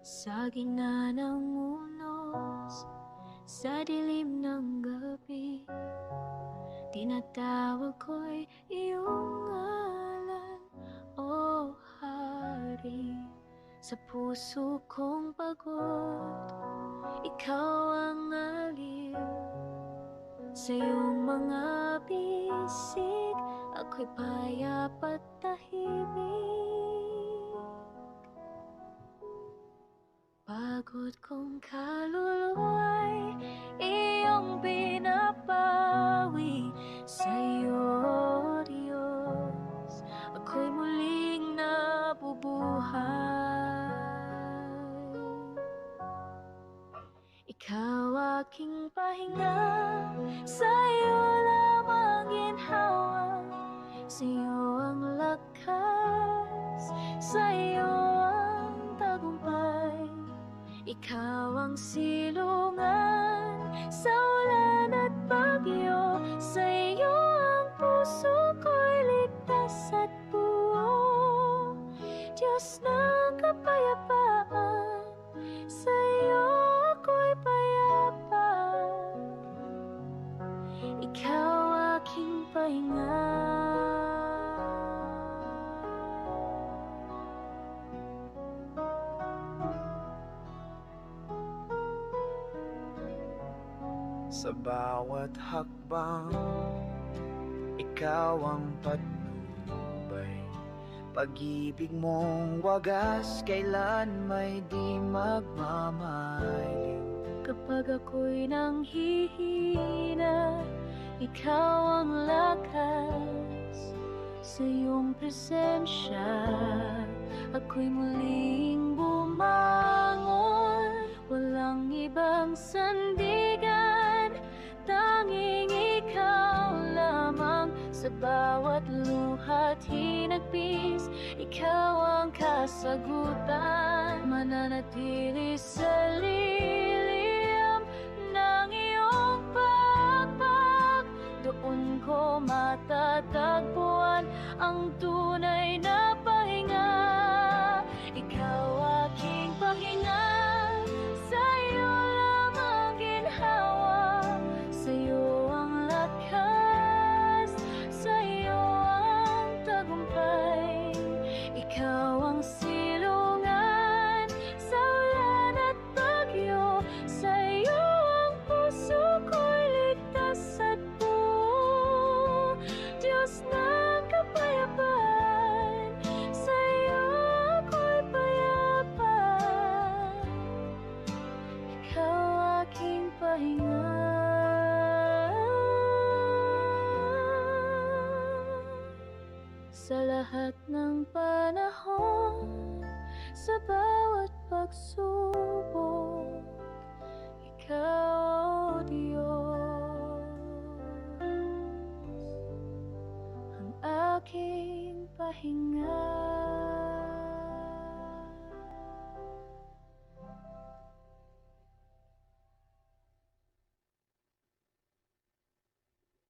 Sa gitna ng unos, sa dilim ng gabi, tinatawag ko'y iyong ngalan, O Hari. Sa puso kong pagod, ikaw ang aliw. Sa iyong mga bisig, ako'y payapa at tahimik. Pagod kong kaluluwa'y iyong binabawi. Sa'yo, Diyos, ako'y muling nabubuhay. Ikaw aking pahinga, sa'yo lamang ginhawa. Sa'yo ang lakas, sa'yo ang tagumpay. Ikaw ang silungan sa ulan at bagyo. Sa iyo ang puso ko'y ligtas at buo. Diyos ng kapayapaan, sa iyo ako'y payapa. Ikaw aking pahinga. Sa bawat hakbang, ikaw ang patnubay. Pag-ibig mong wagas, kailan may di magmamaliw. Kapag ako'y nanghihina, ikaw ang lakas. Sa iyong presensya, ako'y muling bumangon. Walang ibang sandigan, tanging ikaw lamang. Sa bawat luha't hinagpis, ikaw ang kasagutan. Mananatili sa lilim ng iyong pagpag, doon ko matatagpuan ang tunay na pahinga. Ikaw aking pahinga, sa'yo lamang ginhawa. Sa'yo ang lakas, sa'yo ang tagumpay. Ikaw ang silungan sa ulan at bagyo. Sa'yo ang puso ko'y ligtas at buo. Diyos ng kapayapaan, sa'yo ako'y payapa. Ikaw aking pahinga. Sa lahat ng panahon, sa bawat pagsubok,